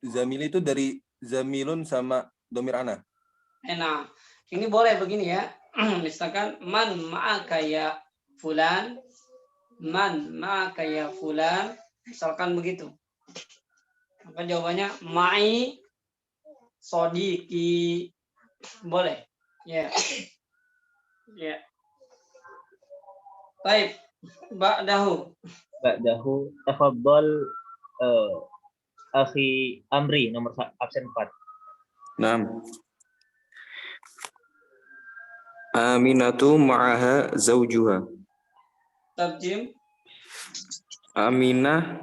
zamili itu dari zamilun sama domir ana. Nah, ini boleh begini ya. Misalkan man ma'aka ya fulan, man ma'aka ya fulan, misalkan begitu. Maka jawabannya ma'i sodiki. Boleh. Ya. Ya. Baik. Ba'dahu. Tafaddal akhi Amri nomor absen 4. Naam. Aminatu ma'aha zawjuha. Tarjim. Aminah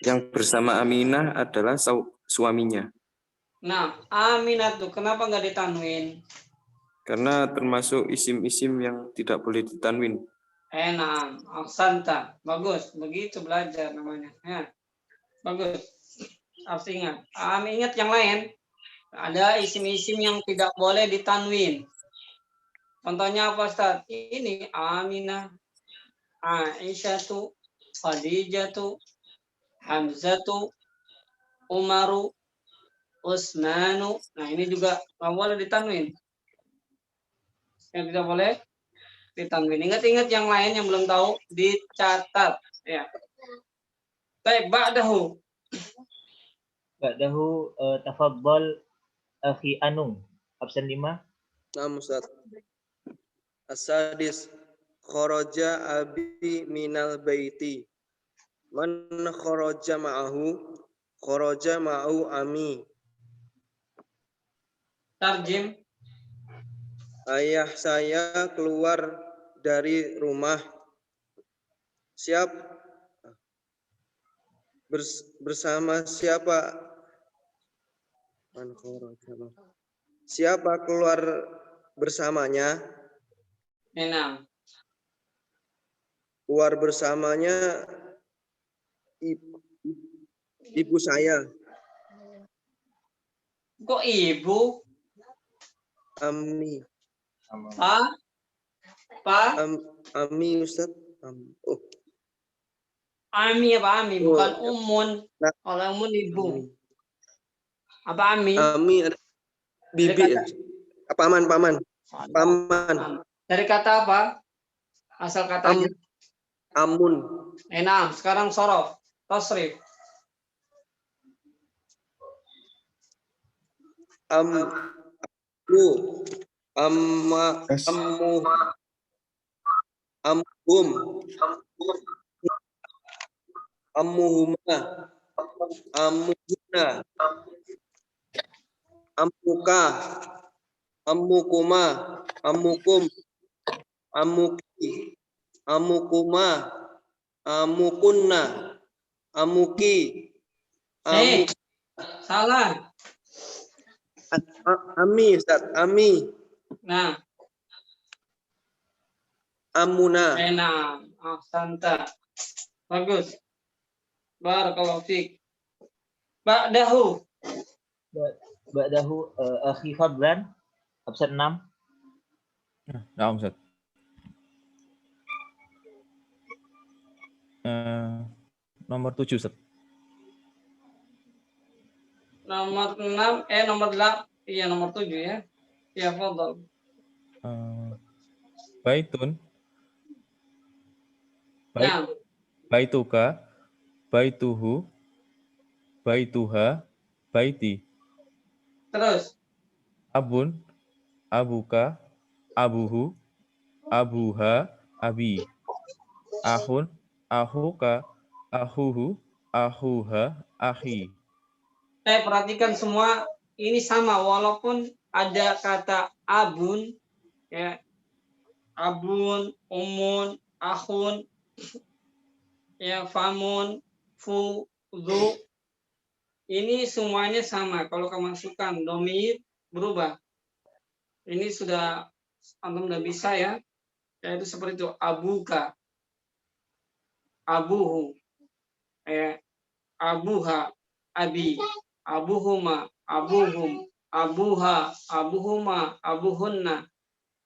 yang bersama Aminah adalah suaminya. Nah, Aminatu kenapa nggak ditanwin? Karena termasuk isim-isim yang tidak boleh ditanwin. Nah, aksanta. Bagus, begitu belajar namanya. Ya. Bagus. Harus ingat. Ingat yang lain. Ada isim-isim yang tidak boleh ditanwin. Contohnya apa, Ustaz? Ini Aminah, Aisyatu, Khadijatu, Hamzatu, Umaru, Utsmanu. Nah, ini juga nggak boleh ditanwin. Yang tidak boleh ditanwin. Ingat-ingat yang lain yang belum tahu, dicatat. Ya. Baik, ba'dahu. Tafaddal akhi Anung absen 5. Naam Ustaz. As-sadis kharaja abi minal baiti. Man kharaja ma'ahu ami. Tarjim. Ayah saya keluar dari rumah. Bersama siapa? Siapa keluar bersamanya? Enam. Keluar bersamanya ibu saya. Kok ibu? Ami. Pak? Ami Ustaz. Ami apa Ami? Bukan umun. Kalau umun ibu. Apa Ami? Ami ada bibi. Paman. Dari kata apa? Asal katanya. Amun. Enam. Sekarang sorof. Tasrif. Ammuhuma, ammuhuna, ammuka, ammukuma, ammukum, ammuki, ammukuma, ammukunna, ammuki, Salah. Ami, Ustaz, Ami. Nah. Amuna. Enam. Ahsanta. Bagus. Barakallahu fiik. Ba'dahu akhi Fadlan absen 6. Nah, Ustaz. Nomor 7, Ustaz. Nomor 6, nomor 8. Iya, nomor 7 ya. Ya, fadhal. Baitun. Nah. Baituka, baituhu, baituha, baiti. Terus. Abun, abuka, abuhu, abuha, abi. Ahun, ahuka, ahuhu, ahuha, ahi. Saya perhatikan semua ini sama walaupun ada kata abun ya. Abun, umun, ahun, ya famun, fu, zu. Ini semuanya sama. Kalau kemasukan domir berubah. Ini sudah antum udah bisa ya. Yaitu seperti itu. Abuka, abuhu, abuha, abi, abuhuma, abuhum, abuha, abuhuma, abuhunna.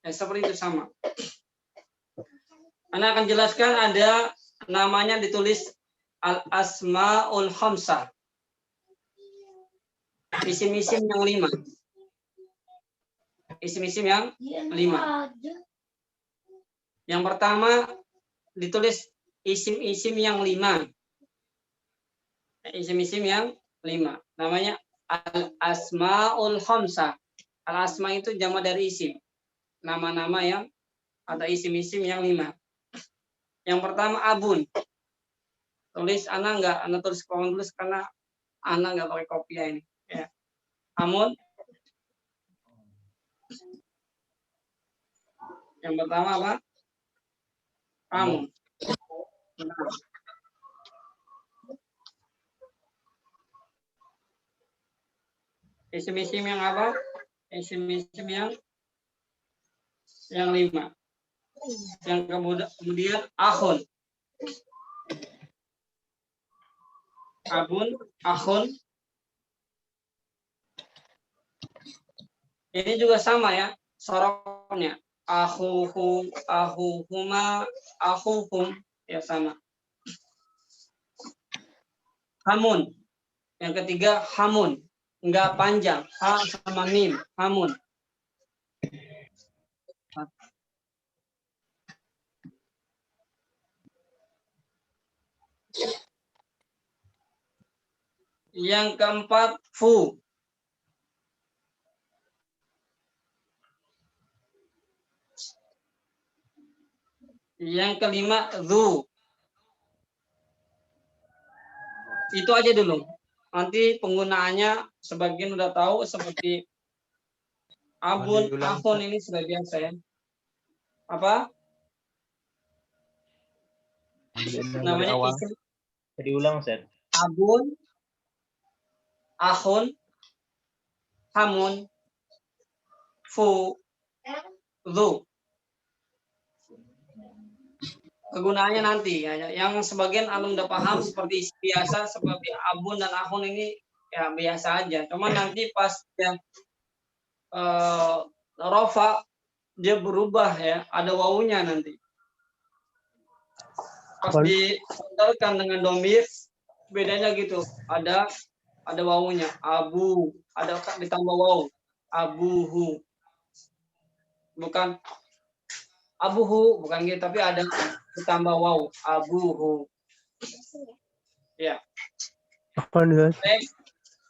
Seperti itu sama. Anda akan jelaskan ada namanya ditulis al-asmaul khamsah. Isim-isim yang 5. Isim-isim yang 5. Yang pertama ditulis isim-isim yang 5. Isim-isim yang 5. Namanya al-asmaul khamsah. Al-asma itu jama dari isim. Nama-nama yang atau isim-isim yang 5. Yang pertama abun. Tulis ana enggak, ana tulis kolom tulis karena ana enggak pakai kopiah ini. Ya. Amun. Yang pertama apa? Amun. Nah. Isim-isim yang apa? Isim-isim yang 5. Yang kemudian akhun. Abun, akhun. Ini juga sama ya, soroknya. Akhuhum, akhuhuma, akhuhum. Ya sama. Hamun. Yang ketiga hamun. Enggak panjang. Ha sama mim. Hamun. Yang keempat fu. Yang kelima zu. Itu aja dulu. Nanti penggunaannya sebagian udah tahu seperti abun, akhun ini sudah biasa ya. Apa? Namanya isim Diulang, Ustaz. abun, akhun, hamun, fu, zu. Kegunaannya nanti ya. Yang sebagian alum udah paham seperti biasa seperti abun dan akhun ini ya biasa aja. Cuman nanti pas yang rofa dia berubah ya, ada wawunya nanti. Pas disandarkan dengan domir bedanya gitu. Ada wawunya. Abu, ada ditambah wawu. Abuhu. Bukan abuhu, bukan gitu, tapi ada ditambah wawu. Abuhu. Ya.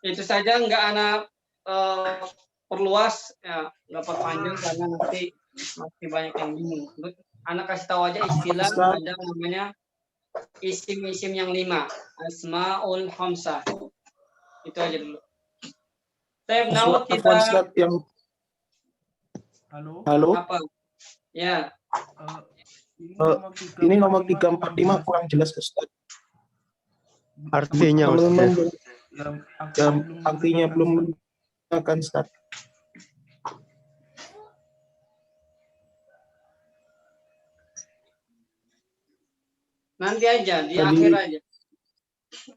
Itu saja nggak anak perluas ya, nggak perpanjang karena nanti masih banyak yang bingung. Anak kasih tahu aja istilah ada namanya isim-isim yang 5, asmaul khamsah. Itu aja dulu. Now kita yang halo. apa? Ya. Ini nomor 345 kurang jelas, Ustaz. Artinya, Ustaz. Artinya belum akan Ustaz. Nanti aja di akhir aja.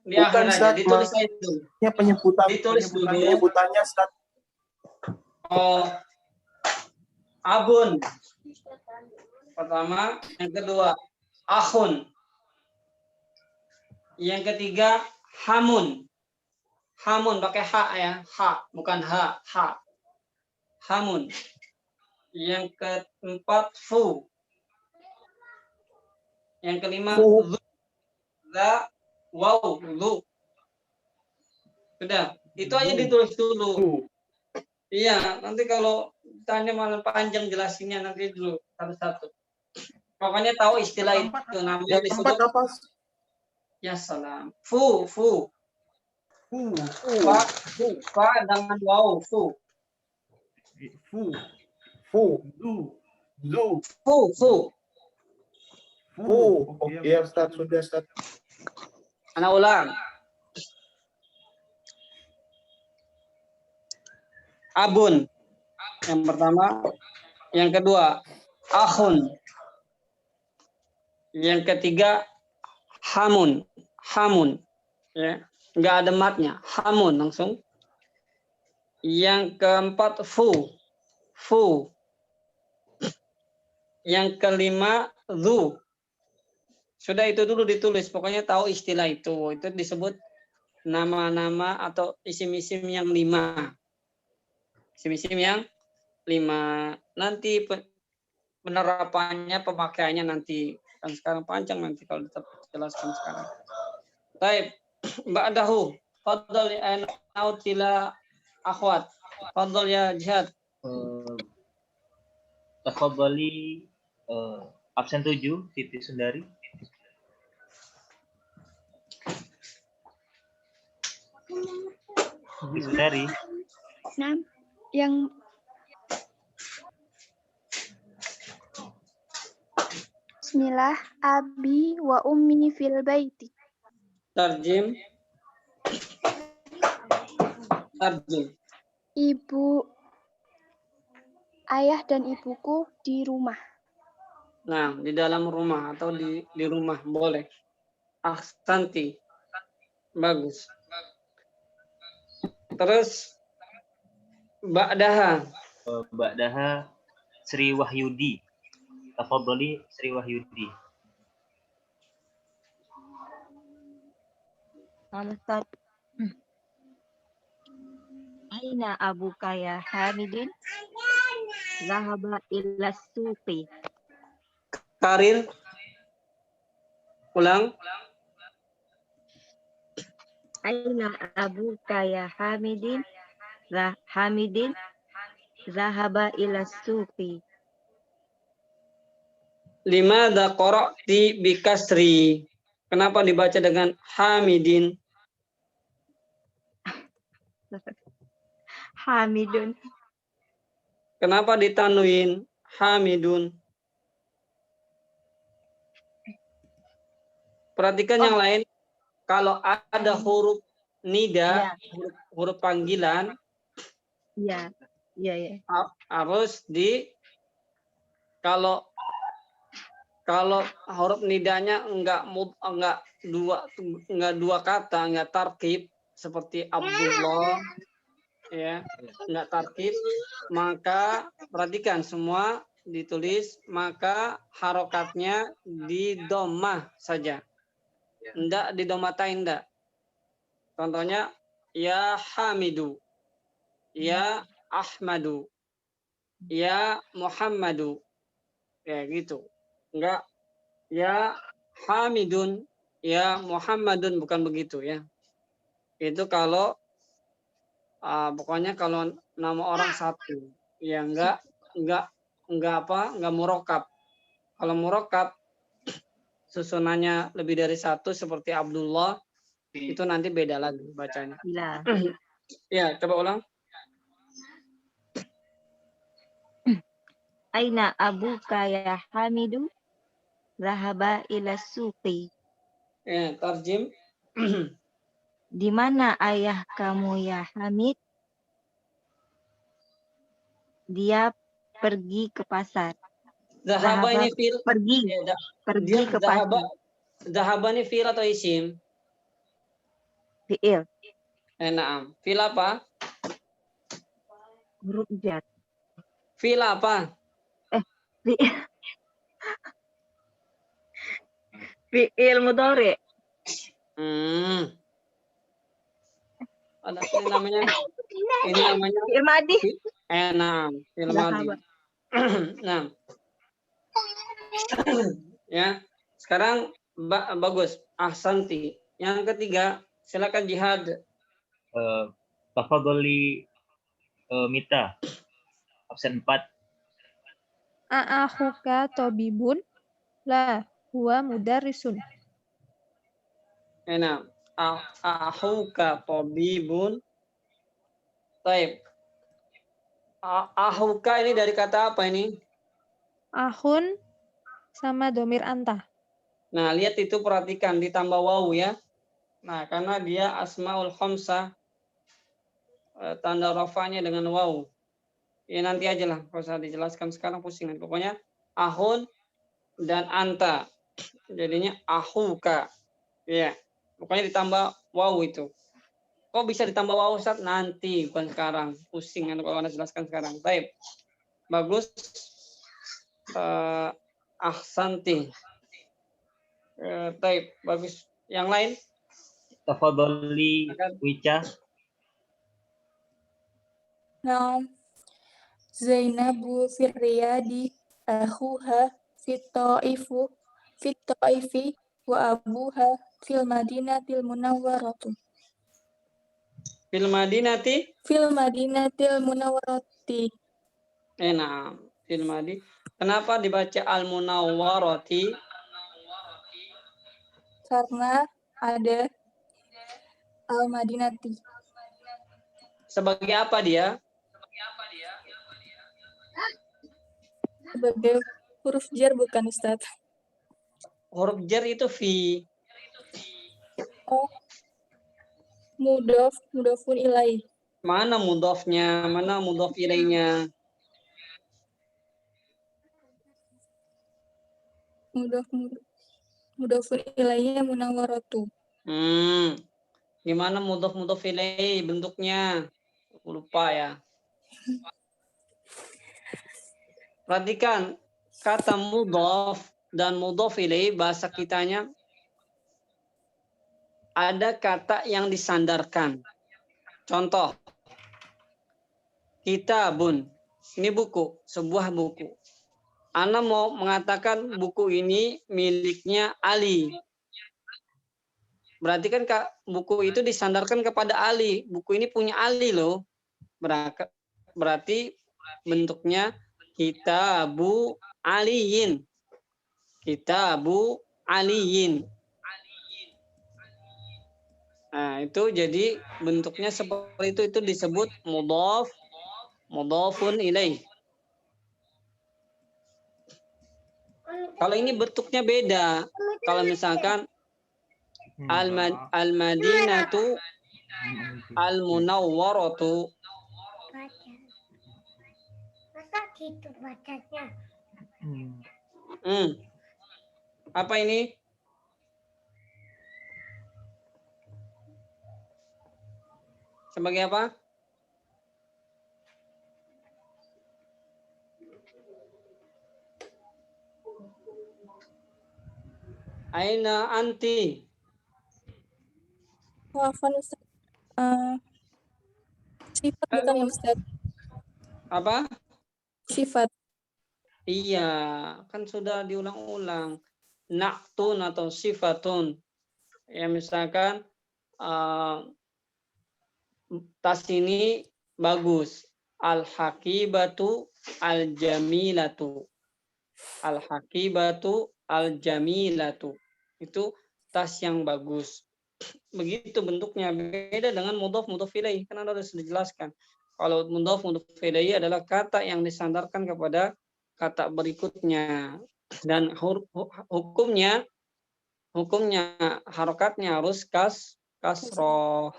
Di akhir aja ditulis aja dulu. Penyebutannya Ustaz. Oh. Abun. Pertama, yang kedua akhun. Yang ketiga hamun. Hamun pakai ha ya, ha, bukan ha, ha. Hamun. Yang keempat fu. Yang kelima zu. Za, waw, zu. Sudah, itu aja ditulis dulu. Iya, nanti kalau tanya malah panjang jelasinnya nanti dulu satu-satu. Pokoknya tahu istilah itu namanya disebut apa? Ya salam. Fu. Fa dengan waw, fu. Oke, Ustaz, sudah Ustaz. Anak ulang. Abun. Yang pertama, yang kedua, akhun. Yang ketiga, hamun. Ya, nggak ada matnya. Hamun langsung. Yang keempat, fu. Yang kelima, zu. Sudah itu dulu ditulis. Pokoknya tahu istilah itu. Itu disebut nama-nama atau isim-isim yang 5. Isim-isim yang 5. Nanti penerapannya, pemakaiannya nanti. Kan sekarang panjang nanti kalau jelaskan sekarang. Baik, ba'dahu. Fadhal ya nautila akhwat. Fadhal ya Jihad. Tafadhali absen 7 Siti Sundari. Siti Sundari. Nah, yang Bismillah, abi wa ummi fil baiti. Tarjim. Tarjim. Ibu, ayah dan ibuku di rumah. Nah, di dalam rumah atau di rumah boleh. Ahsanti. Bagus. Terus ba'daha. Ba'daha Sri Wahyudi. Tafadhali Sri Wahyudi. Ustaz. Aina abuka ya Hamidin? Zahaba ila suqi. Karir. Ulang. Aina abuka ya Hamidin? Hamidin zahaba ila suqi. Limadza qara'ti bikasri? Kenapa dibaca dengan Hamidin? Hamidun. Kenapa ditanwin Hamidun? Perhatikan yang lain. Kalau ada huruf nida, huruf panggilan, Iya. harus kalau huruf nidanya enggak dua kata, enggak tarkib seperti Abdullah, ya, enggak tarkib, maka perhatikan semua ditulis, maka harokatnya di dhammah saja. Enggak di dhammatain, enggak. Contohnya ya Hamidu, ya Ahmadu, ya Muhammadu, ya gitu. Enggak ya Hamidun, ya Muhammadun, bukan begitu ya. Itu kalau pokoknya kalau nama orang satu, ya enggak murokab. Kalau murokab susunannya lebih dari satu seperti Abdullah, itu nanti beda lagi bacanya. Bila. Ya, coba ulang. Aina abuka ya Hamidu? Zahaba ila suqi. Ya, tarjim. Di mana ayah kamu ya Hamid? Dia pergi ke pasar. Zahaba ini fi'il. Pergi. Ya, Pergi ke pasar. Zahaba ini fi'il atau isim? Fi'il. Naam. Fi'il apa? Huruf jar. Fi'il apa? Fi'il. Fi'il mudhari. Ada ini namanya Fi'il madi. Naam, fi'il madi. Nah. Ya. Sekarang bagus. Ahsanti. Yang ketiga, silakan Jihad. Tafadhali Mita. Absen 4. A'akhuka tabibun? La, huwa mudarrisun. Nah, ahuka tabibun. Baik. Ahuka ini dari kata apa ini? Ahun sama domir anta. Nah, lihat itu, perhatikan ditambah wawu ya. Nah, karena dia asmaul khamsah, tanda rafanya dengan wawu. Ya nanti aja lah, kalau usah dijelaskan sekarang pusing. Pokoknya ahun dan anta. Jadinya ahuka. Ya. Pokoknya ditambah wawu itu. Kok bisa ditambah wawu, Ustaz? Nanti, bukan sekarang. Pusing kalau Anda jelaskan sekarang. Baik. Bagus. Ahsanti. Baik, bagus. Yang lain? Tafadhali Wica. Naam. Zainabu firriyadi ahuha fit-ta'ifi wa abuha fil madinatil munawwaratu. Fil madinati. Fil madinatil munawwarati. Nah, fil madi. Kenapa dibaca al-munawwarati? Karena ada al-madinati. Sebagai apa dia? Sebagai huruf jar bukan Ustaz? Huruf jar itu fi. Oh. Mudhafun ilaih. Mana mudhafnya? Mana mudhaf ilaihnya? Mudhafun ilaihnya munawwaratu. Gimana mudhaf ilaih bentuknya? Lupa ya. Perhatikan kata mudhaf dan mudhaf ilaih bahasa kitanya ada kata yang disandarkan. Contoh, kitabun. Ini buku, sebuah buku. Ana mau mengatakan buku ini miliknya Ali. Berarti kan buku itu disandarkan kepada Ali. Buku ini punya Ali loh. Berarti bentuknya Kitabu Aliyin. Kitabu Aliyin. Nah, itu jadi bentuknya seperti itu disebut mudhafun ilaih. Kalau ini bentuknya beda. Kalau misalkan al-madinatu al-munawwaratu. Masa gitu bacanya? Apa ini? Sebagai apa? Aina anti? Maafkan Ustaz. Sifat bukan ya Ustaz? Apa? Sifat. Iya, kan sudah diulang-ulang. Na'tun atau sifatun. Ya misalkan tas ini bagus. Al-hakibatu al-jamilatu. Al-hakibatu al-jamilatu. Itu tas yang bagus. Begitu bentuknya. Beda dengan mudhaf ilaih. Kan Anda sudah dijelaskan. Kalau mudhaf ilaih adalah kata yang disandarkan kepada kata berikutnya. Dan hukumnya harokatnya harus kasroh.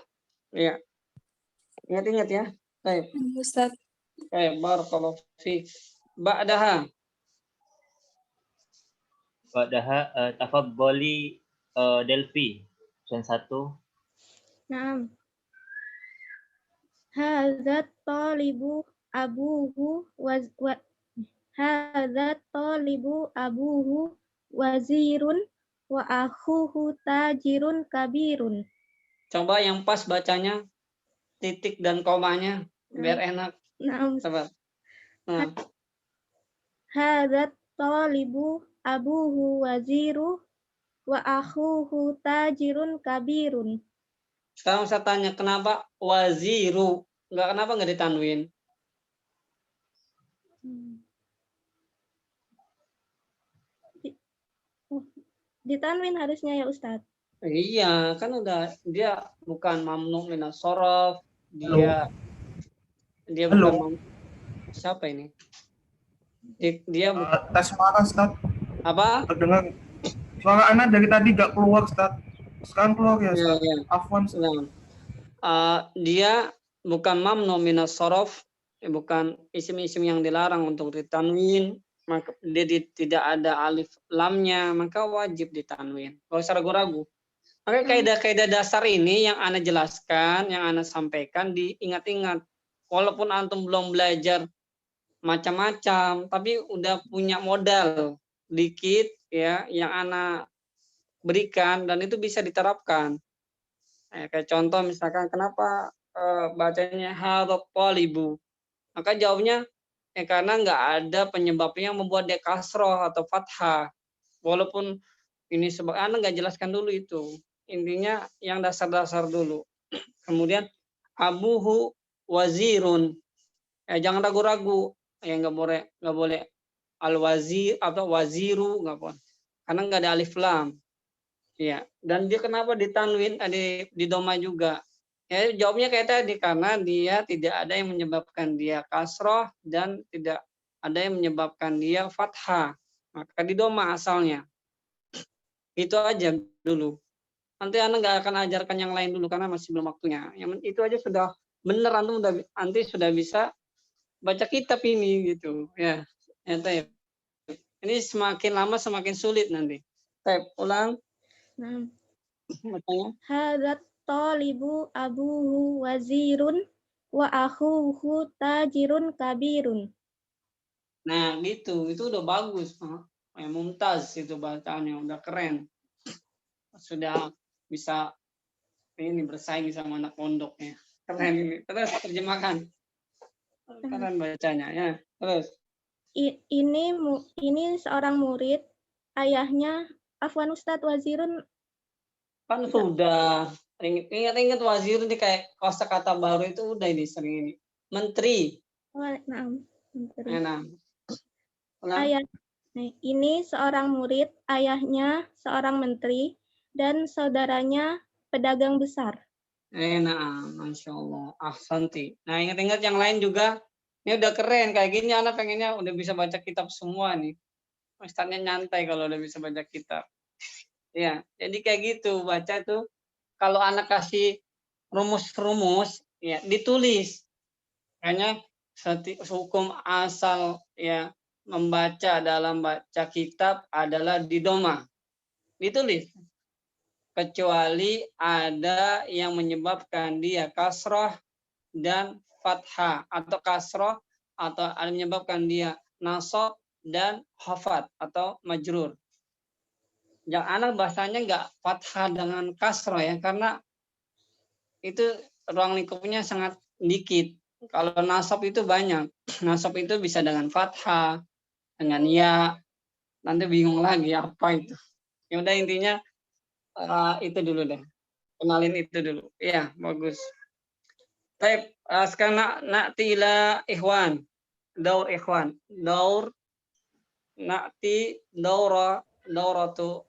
Ya. Ingat ya. Baik. Ustaz. Baik, barakallahu fiik. Ba'daha tafadhali Delphi. Option 1. Naam. Hadzat talibu abuhu hadzat talibu abuhu wazirun wa akhuhu tajirun kabirun. Coba yang pas bacanya, titik dan komanya biar enak. Coba. Hadzat talibu abuhu waziru wa akhuhu tajirun kabirun. Sekarang saya tanya, kenapa waziru? Kenapa nggak ditanwin? Ditanwin harusnya ya Ustadz. Iya, kan udah dia bukan mamnu minas shorof, dia bukan siapa ini? Dia tes suara Ustaz. Apa? Terdengar suara anak dari tadi gak keluar Ustaz. Sekarang keluar ya Ustaz. Ya. Afwan. Dia bukan mamnu minas shorof, bukan isim-isim yang dilarang untuk ditanwin. Maka dia tidak ada alif lamnya, maka wajib ditanwin. Gak usah ragu-ragu. Maka kaidah-kaidah dasar ini yang Ana jelaskan, yang Ana sampaikan diingat-ingat. Walaupun antum belum belajar macam-macam, tapi udah punya modal dikit ya yang Ana berikan dan itu bisa diterapkan. Kayak contoh misalkan kenapa bacanya hadat talibu, maka jawabnya karena nggak ada penyebabnya yang membuat dia kasroh atau fathah. Walaupun ini sebab Anda nggak jelaskan dulu itu. Intinya yang dasar-dasar dulu. Kemudian abuhu wazirun. Jangan ragu-ragu. Nggak boleh al wazir atau waziru, nggak boleh. Karena nggak ada alif lam. Ya, dan dia kenapa ditanwin di doma juga? Ya, jawabnya kayak tadi, karena dia tidak ada yang menyebabkan dia kasroh dan tidak ada yang menyebabkan dia fathah. Maka di doma asalnya. Itu aja dulu. Nanti Anda nggak akan ajarkan yang lain dulu karena masih belum waktunya. Yang itu aja sudah bener, nanti sudah bisa baca kitab ini gitu. Ya, Taib. Ini semakin lama semakin sulit nanti. Taib, ulang. Nah, Matanya. hadat talibu abuhu wazirun wa akhuhu tajirun kabirun. Nah, gitu. Itu udah bagus. Mumtaz itu bacaannya, udah keren. Sudah bisa ini bersaing sama anak pondoknya. Keren ini. Terus terjemahkan. Keren bacanya ya. Terus. Ini seorang murid, ayahnya Afwan Ustadz Wazirun. Kan sudah ingat-ingat wazir ini kayak kosakata baru itu udah ini sering ini. Menteri. Menteri. Ayah. Ini seorang murid, ayahnya seorang menteri, dan saudaranya pedagang besar. Masya Allah. Ahsanti. Nah, ingat-ingat yang lain juga. Ini udah keren. Kayak gini anak pengennya udah bisa baca kitab semua nih. Ustadznya nyantai kalau udah bisa baca kitab. Ya, jadi kayak gitu. Baca tuh. Kalau anak kasih rumus-rumus, ya ditulis. Kayaknya hukum asal ya membaca dalam baca kitab adalah di doma. Ditulis. Kecuali ada yang menyebabkan dia kasroh dan fathah, atau kasroh atau ada menyebabkan dia nasab dan khafat atau majrur. Yang anak bahasanya nggak fathah dengan kasroh ya, karena itu ruang lingkupnya sangat dikit. Kalau nasab itu banyak. Nasab itu bisa dengan fathah, dengan ya. Nanti bingung lagi apa itu. Ya udah intinya itu dulu deh. Kenalin itu dulu. Iya, bagus. Baik, sekarang na'ti ila ikhwan. Daur ikhwan. Daur na'ti dauratu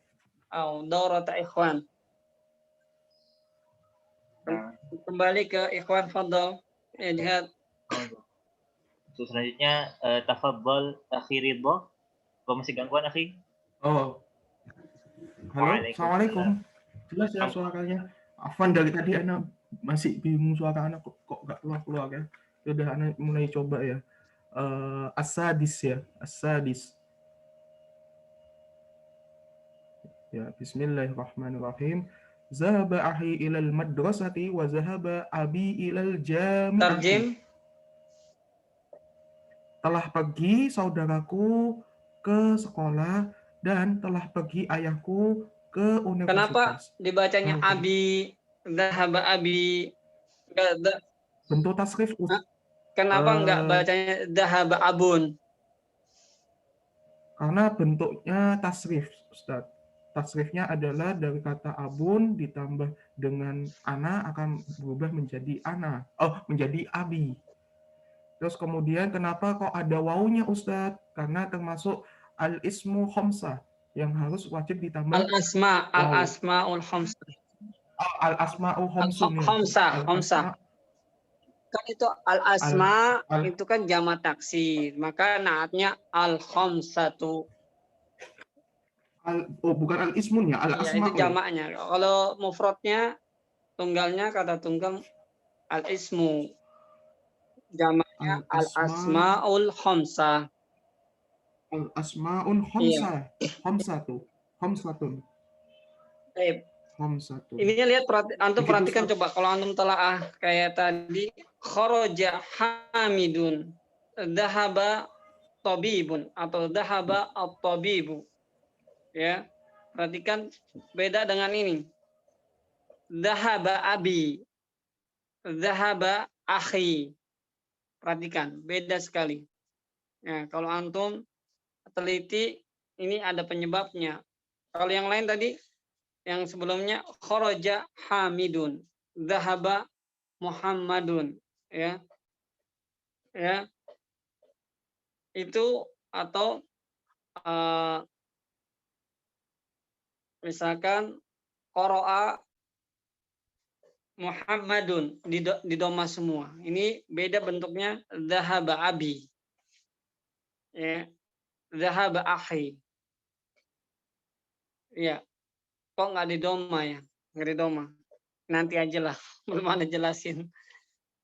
daurata ikhwan. Kembali ke ikhwan, fadhal. Lihat. So, selanjutnya tafadhal akhi Ridho. Kau masih gangguan akhi? Oh. Halo, assalamualaikum. Jelas ya suaranya. Afwan, dari tadi anak masih bingung suara anak kok nggak keluar ya. Udah anak mulai coba ya. As-sadis ya, as-sadis. Ya, bismillahirrahmanirrahim. Zahaba ahi ilal madrasati wa zahaba abi ilal jami'ati. Tarjim. Telah pergi saudaraku ke sekolah dan telah pergi ayahku ke universitas. Kenapa dibacanya abi, zahaba abi? Bentuk tasrif. Kenapa enggak bacanya zahaba abun? Karena bentuknya tasrif, Ustaz. Tasrifnya adalah dari kata abun ditambah dengan ana akan berubah menjadi ana. Menjadi abi. Terus kemudian kenapa kok ada wawunya, Ustaz? Karena termasuk al-ismu khamsah yang harus wajib ditambah al-asmaul khamsah. Al-asmaul khamsun. Khamsah. Kan itu al-asma itu kan jamak taksir, maka naatnya al-khamsatu. Bukan al-ismunya, al-asma. Ya, itu jamaknya. Kalau mufradnya, tunggalnya kata tunggal al-ismu. Jamaknya al-asmaul khamsah. Al-asmaul khamsah. Khamsatun. Baik. Khamsatun. Ini lihat, antum perhatikan coba kalau antum telaah kayak tadi, kharaja hamidun, dhahaba tabibun atau dhahaba at-tabibu. Ya, perhatikan beda dengan ini. Dhahaba abi. Dhahaba akhi. Perhatikan, beda sekali. Nah, kalau antum teliti, ini ada penyebabnya. Kalau yang lain tadi, yang sebelumnya, kharaja Hamidun. Dhahaba Muhammadun. Ya. Ya. Itu atau misalkan qara'a Muhammadun di doma semua. Ini beda bentuknya dhahaba abi. Ya. Dhahaba akhi. Ya. Kok nggak di doma ya? Nggak di doma. Nanti aja lah. Belum ada jelasin.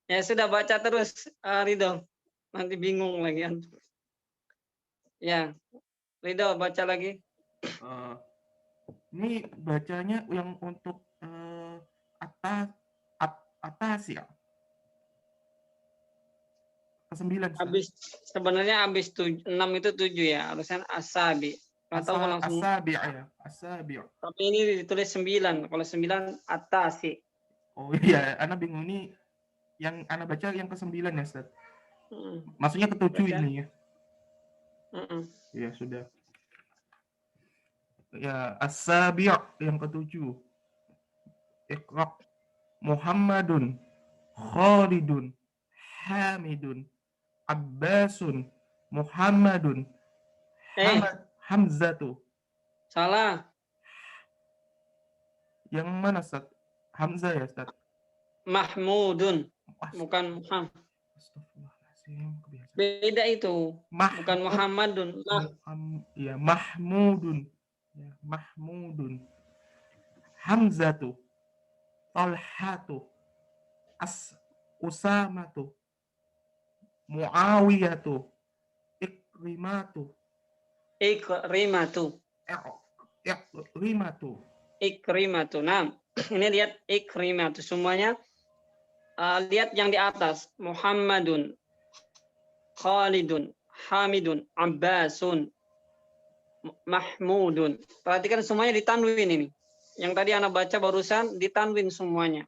Ya sudah baca terus Ridho. Nanti bingung lagi. Ya. Ridho baca lagi. Ini bacanya yang untuk atas ya. Ke-9. Sebenarnya habis 6 itu 7 ya. Harusnya asabi. Atau langsung asabi ya. Asabi. Tapi ini ditulis 9. Kalau 9 atasi. Oh iya, Ana bingung ini yang Ana baca yang ke-9 ya, Ustaz. Maksudnya ke-7 ini ya. Ya sudah. Ya, as-sabi' yang ke-7. Iqra. Muhammadun, Khalidun, Hamidun, Abbasun, Muhammadun, Hamzatu. Salah. Yang mana, Ustaz? Hamzah ya, Ustaz? Mahmudun. Bukan Muhammad. Beda itu. Bukan Muhammadun. Ya, Mahmudun. Ya, Mahmudun. Hamzatu. Talhatu. Usamatu. Muawiyatu. Ikrimatu. Nah, ini lihat Ikrimatu. Semuanya lihat yang di atas. Muhammadun, Khalidun, Hamidun, Abbasun, Mahmudun. Perhatikan semuanya ditanwin ini. Yang tadi Anda baca barusan ditanwin semuanya.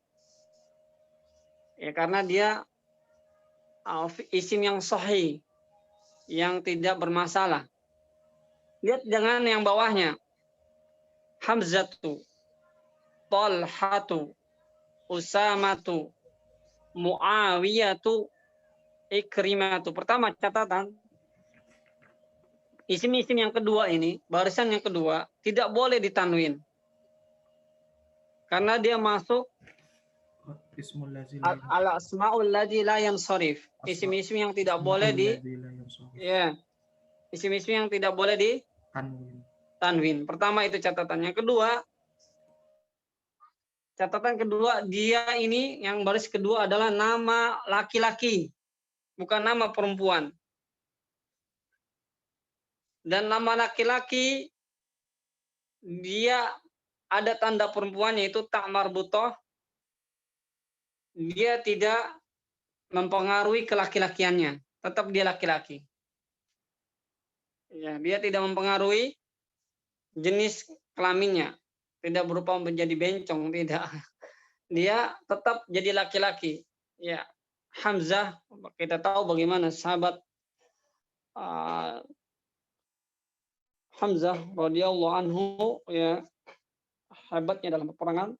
Ya, karena dia isim yang sahih, yang tidak bermasalah. Lihat dengan yang bawahnya. Hamzatu, Talhatu, Usamatu, Muawiyatu, Ikrimatu. Pertama catatan, isim-isim yang kedua ini, barisan yang kedua, tidak boleh ditanwin. Karena dia masuk al-asma'ul ladzi la yansharif. Isim-isim yang tidak boleh isim-isim yang tidak boleh di tanwin. Pertama itu catatan. Yang kedua, catatan kedua, dia ini yang baris kedua adalah nama laki-laki, bukan nama perempuan. Dan nama laki-laki dia ada tanda perempuan yaitu ta' marbutoh. Dia tidak mempengaruhi kelaki-lakiannya, tetap dia laki-laki. Ya, dia tidak mempengaruhi jenis kelaminnya, tidak berupa menjadi bencong, tidak. Dia tetap jadi laki-laki. Ya, Hamzah, kita tahu bagaimana sahabat Hamzah radhiyallahu anhu, ya, hebatnya dalam peperangan.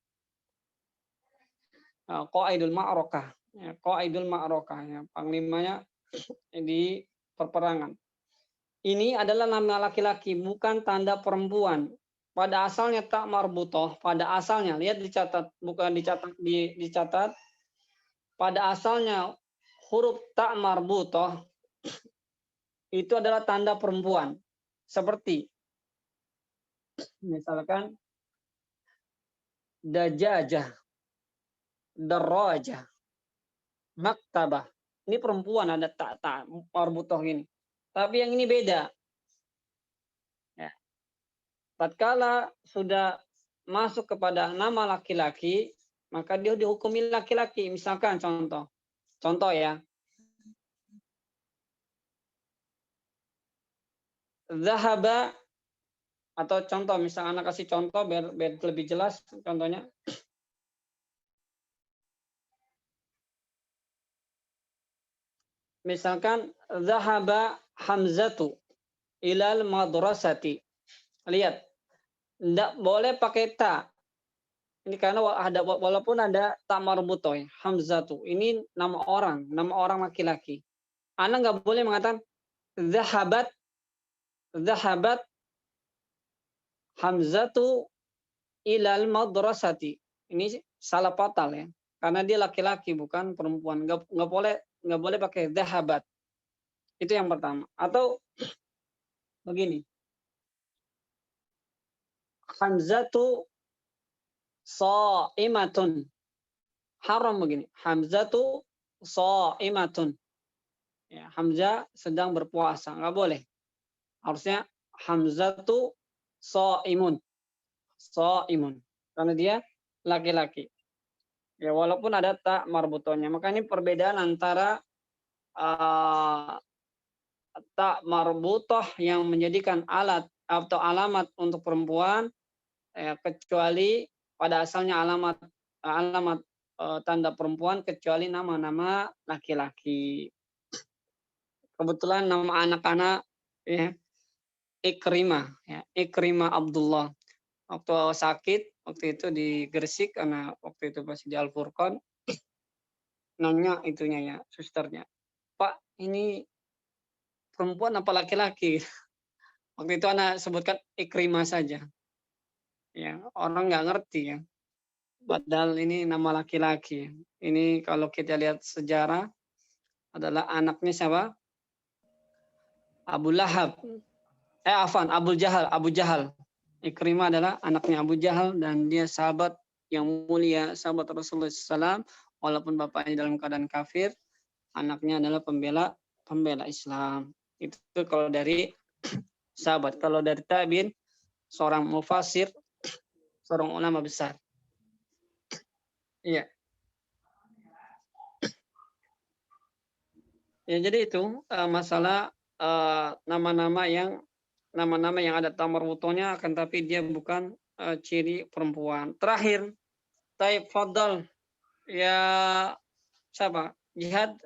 Qaidul Ma'rakah, ya, Qaidul Ma'rakah, ya, panglimanya di perperangan. Ini adalah nama laki-laki, bukan tanda perempuan. Pada asalnya tak marbutoh, pada asalnya, lihat dicatat, bukan dicatat. Pada asalnya huruf tak marbutoh itu adalah tanda perempuan. Seperti misalkan dajajah, darajah, maktabah. Ini perempuan, ada tak marbutoh ini. Tapi yang ini beda. Ya. Tatkala sudah masuk kepada nama laki-laki, maka dia dihukumi laki-laki. Misalkan contoh ya. Zahaba, atau contoh, misalnya anak kasih contoh biar lebih jelas contohnya. Misalkan zahaba Hamzatu ilal madrasati. Lihat, tidak boleh pakai ta. Ini karena walaupun ada ta marbutoh, Hamzatu. Ini nama orang laki-laki. Anda nggak boleh mengatakan zahabat Hamzatu ilal madrasati. Ini salah fatal ya. Karena dia laki-laki bukan perempuan. Nggak boleh pakai zahabat. Itu yang pertama. Atau begini. Hamzatu sha'imatun. Haram begini. Hamzatu sha'imatun. Ya, Hamzah sedang berpuasa. Nggak boleh. Harusnya Hamzatu sha'imun. Sha'imun. Karena dia laki-laki. Ya, walaupun ada ta marbutohnya. Maka ini perbedaan antara ta marbutoh yang menjadikan alat atau alamat untuk perempuan, kecuali pada asalnya alamat tanda perempuan, kecuali nama-nama laki-laki. Kebetulan nama anak-anak ya, Ikrimah Abdullah. Waktu sakit, waktu itu di Gresik, karena waktu itu masih di Al-Furqan, nanya itunya ya, susternya, Pak, ini perempuan apa laki-laki? Waktu itu anak sebutkan Ikrimah saja. Ya, orang nggak ngerti ya. Padahal ini nama laki-laki. Ini kalau kita lihat sejarah adalah anaknya siapa? Abu Lahab. Abu Jahal. Ikrimah adalah anaknya Abu Jahal dan dia sahabat yang mulia, sahabat Rasulullah SAW, walaupun bapaknya dalam keadaan kafir, anaknya adalah pembela Islam. Itu kalau dari sahabat. Kalau dari tabi'in, seorang mufasir, seorang ulama besar. Iya. Ya, jadi itu masalah nama-nama yang ada tamar wutonya, akan tapi dia bukan ciri perempuan. Terakhir, Taib Fadl, ya siapa? Jihad?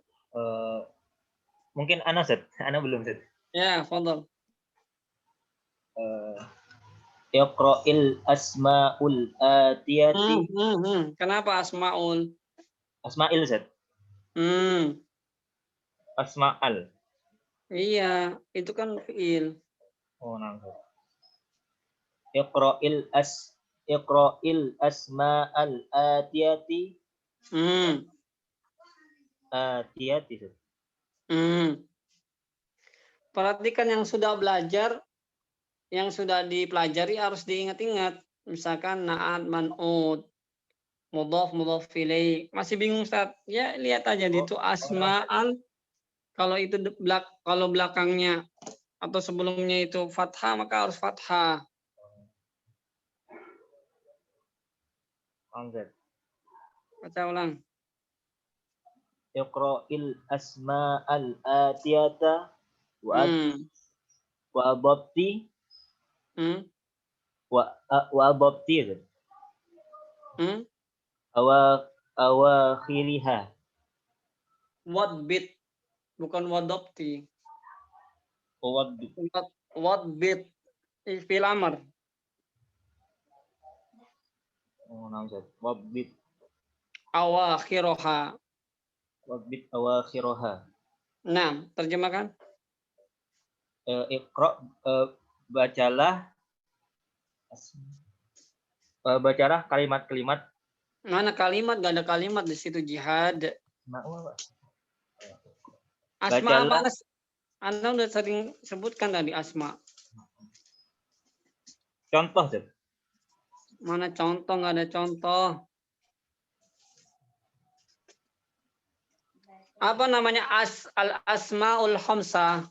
Mungkin Ana Zed. Ana belum Zed. Ya, Fadl. Iqra'il asma'ul atiyati. Kenapa asma'ul? Asma'il Zed. Asma'al. Iya, itu kan fi'il. Oh, nangkep. Iqra'il asma'al atiyati. Atiyati. Perhatikan yang sudah belajar, yang sudah dipelajari harus diingat-ingat. Misalkan na'at, man'ud, mudhaf ilaih. Masih bingung Ustaz? Ya lihat aja itu asma'al. Kalau itu kalau belakangnya atau sebelumnya itu fathah, maka harus fathah. Baca ulang. Iqra'il asma'al atiyata wa ababti wa ababti awakhiriha. Wadbit, bukan wadabti. Wadbit fil amr. Oh, nangkep. Wadbit Awakhiroha. Wadbit awakhiroha. Nah, terjemahkan. Iqra, bacalah kalimat-kalimat. Mana kalimat? Gak ada kalimat di situ. Jihad. Asma apa? Anda udah sering sebutkan tadi asma. Contoh, Zed. Mana contoh? Gak ada contoh. Apa namanya? Al-asmaul khamsah.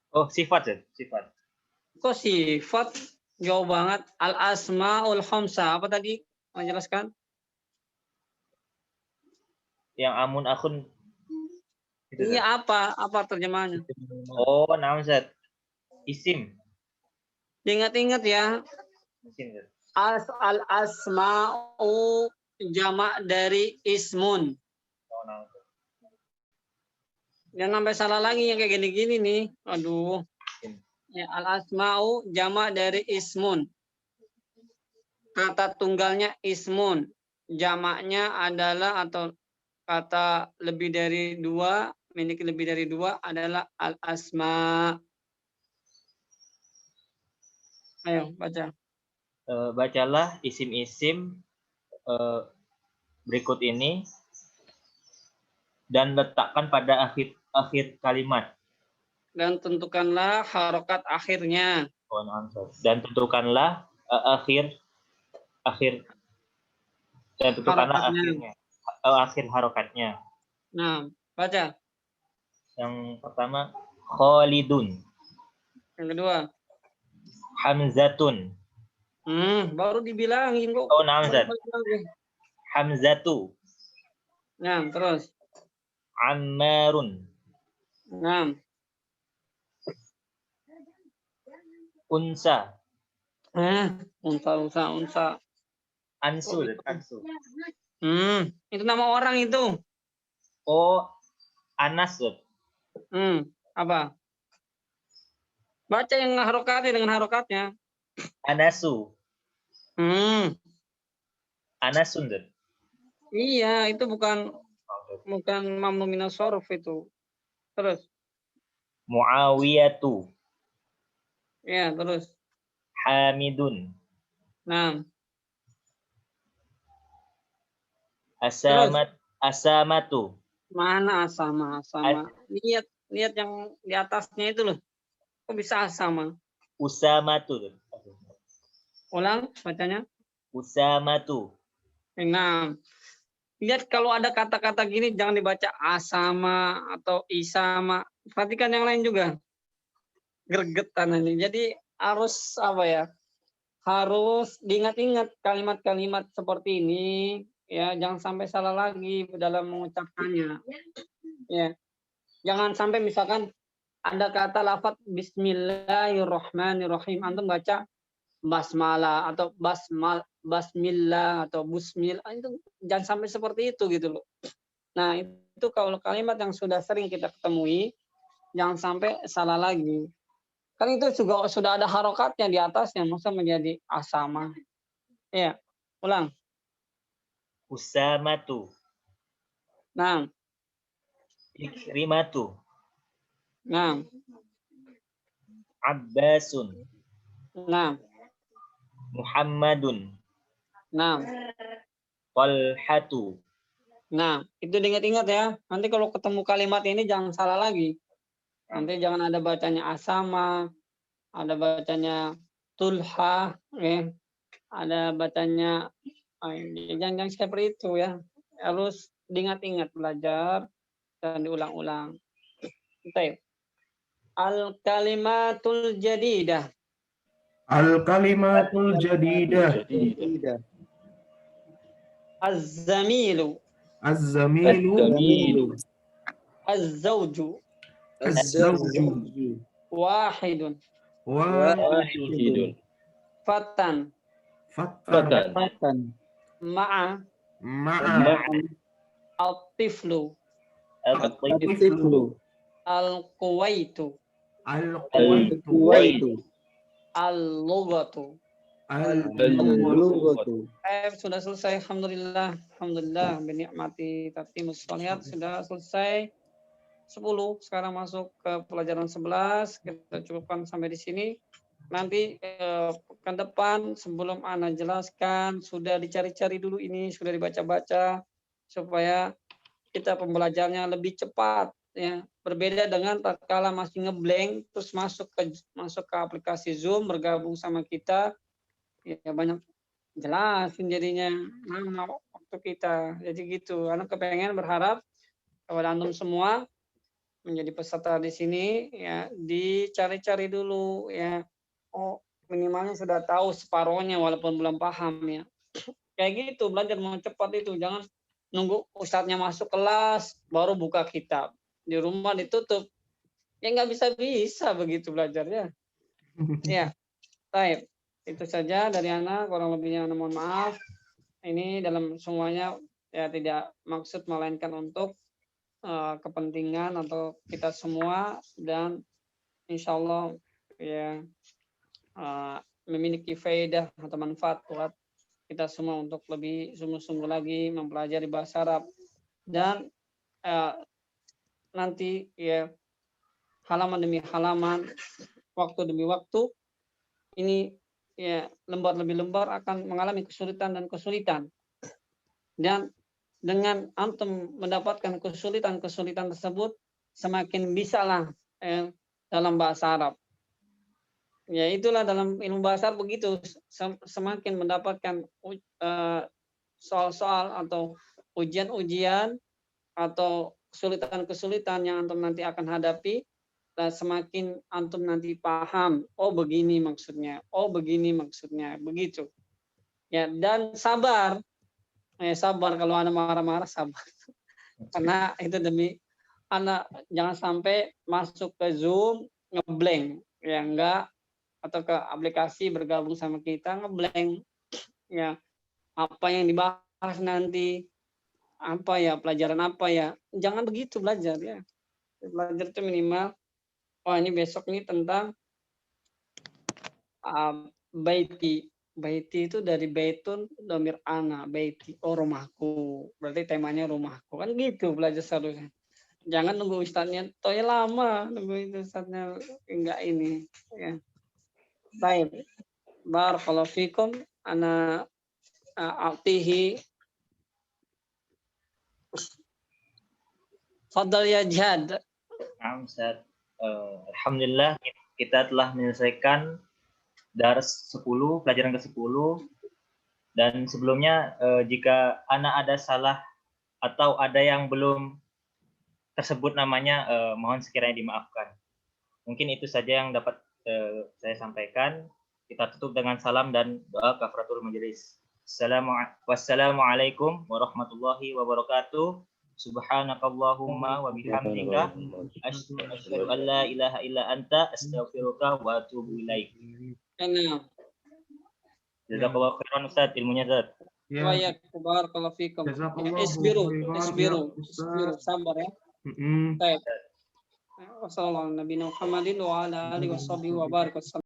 Oh, sifat, Zed. Sifat. Kok sifat? Jauh banget. Al-asmaul khamsah. Apa tadi? Menjelaskan? Yang amun akun. Ini apa? Apa terjemahannya? Oh, nama Zed. Isim. Ingat-ingat ya. Isim, Zed. Al-asma'u jamak dari ismun. Oh, nama. Jangan sampai salah lagi yang kayak gini-gini nih. Aduh. Ya, al-asma'u jamak dari ismun. Kata tunggalnya ismun. Jamaknya adalah atau kata lebih dari dua, memiliki lebih dari dua adalah al-asma. Ayo baca. Bacalah isim-isim berikut ini dan letakkan pada akhir kalimat. Dan tentukanlah harokat akhirnya. Dan tentukanlah akhir dan tentukanlah Harokatnya. akhir harokatnya. Nah, baca. Yang pertama Khalidun. Yang kedua. Hamzatun. Baru dibilangin kok. Oh, Hamzat. Hamzatu. Nah, terus. Ammarun. Nah. Unsa. Unsa. Ansu. Itu nama orang itu. Oh, Anas. Apa? Baca yang harokatnya dengan harokatnya. Anasu. Anasun. Iya, itu bukan mamnu minas shorf itu. Terus. Muawiyatu. Ya, terus. Hamidun. Nah. Asamatu. Mana asama? Lihat yang di atasnya itu loh. Kok bisa asama? Usamatu. Ulang bacanya. Usamatu. Nah, lihat kalau ada kata-kata gini jangan dibaca asama atau isama. Perhatikan yang lain juga. Gregetan ini. Jadi harus apa ya? Harus diingat-ingat kalimat-kalimat seperti ini. Ya, jangan sampai salah lagi dalam mengucapkannya. Ya, jangan sampai misalkan ada kata lafaz Bismillahirrahmanirrahim, antum baca basmalah atau basmillah atau busmil, itu jangan sampai seperti itu gitu loh. Nah, itu kalau kalimat yang sudah sering kita ketemui, jangan sampai salah lagi. Kan itu juga sudah ada harokatnya di atasnya, masa menjadi asama. Ya, ulang. Usamatu. Nah. Ikrimatu. Nah. Abbasun. Nah. Muhammadun. Nah. Talhatu. Nah, itu diingat-ingat ya. Nanti kalau ketemu kalimat ini jangan salah lagi. Nanti jangan ada bacanya asama, ada bacanya tulha, ada bacanya jangan seperti itu ya. Harus diingat-ingat, belajar dan diulang-ulang. Baik. Al-kalimatul jadidah. Al-kalimatul jadidah. Az-zamilu. Az-zamilu. Az-zawju. Az-zawju. Wahidun. Fatan. Ma'a. Al-tiflu. Al-quwaitu. Al-lughatu. Sudah selesai, alhamdulillah. Alhamdulillah, binikmati tatimus sholihat sudah selesai 10. Sekarang masuk ke pelajaran 11. Kita cukupkan sampai di sini. Nanti pekan depan sebelum Ana jelaskan sudah dicari-cari dulu ini, sudah dibaca-baca supaya kita pembelajarannya lebih cepat ya. Berbeda dengan tatkala masih ngeblank terus masuk ke aplikasi Zoom bergabung sama kita. Ya banyak jelasin jadinya lama waktu kita. Jadi gitu. Anak kepengen berharap kepada antum semua menjadi peserta di sini ya dicari-cari dulu ya. Oh, minimalnya sudah tahu separohnya walaupun belum paham ya. Kayak gitu, belajar mau cepat itu. Jangan nunggu ustadznya masuk kelas baru buka kitab. Di rumah ditutup. Ya nggak bisa begitu belajarnya. Ya. Baik. Itu saja dari Ana, kurang lebihnya Ana mohon maaf. Ini dalam semuanya ya tidak maksud melainkan untuk kepentingan atau kita semua, dan insya Allah ya memiliki faedah atau manfaat buat kita semua untuk lebih sungguh-sungguh lagi mempelajari bahasa Arab. Dan nanti ya halaman demi halaman, waktu demi waktu, ini ya lembar demi lembar akan mengalami kesulitan dan kesulitan. Dan dengan antum mendapatkan kesulitan-kesulitan tersebut, semakin bisalah dalam bahasa Arab. Ya itulah dalam ilmu bahasa Arab begitu, semakin mendapatkan soal-soal atau ujian-ujian atau kesulitan-kesulitan yang antum nanti akan hadapi, dan semakin antum nanti paham, oh begini maksudnya, oh begini maksudnya, begitu. Ya, dan sabar. Sabar kalau anak marah-marah, sabar. Karena itu demi anak jangan sampai masuk ke Zoom ngeblank, ya enggak, atau ke aplikasi bergabung sama kita ngeblank. Ya, apa yang dibahas nanti, apa ya, pelajaran apa ya, jangan begitu belajar ya. Belajar itu minimal, oh ini besok ini tentang baiti. Baiti itu dari baitun domir ana, baiti, oh rumahku, berarti temanya rumahku, kan gitu belajar seharusnya. Jangan nunggu ustadznya toya lama, nunggu itu ustadznya enggak ini ya. Baik, barakallahu fikum, ana atihi. Fadal ya Jihad. Ustaz. Alhamdulillah kita telah menyelesaikan dars 10, pelajaran ke-10. Dan sebelumnya jika anak ada salah atau ada yang belum tersebut namanya, mohon sekiranya dimaafkan. Mungkin itu saja yang dapat saya sampaikan. Kita tutup dengan salam dan doa kafaratul majelis. Wassalamualaikum warahmatullahi wabarakatuh. Subhanakallahumma wa bihamdika asyhadu an la ilaha illa anta astaghfiruka wa atubu ilaik. Jazakallahu khairan Ustaz, ilmunya Ustaz. Wa ya barakallahu fikum. Isbiru, sabar ya. Baik. Wassalamualaikum warahmatullahi wabarakatuh.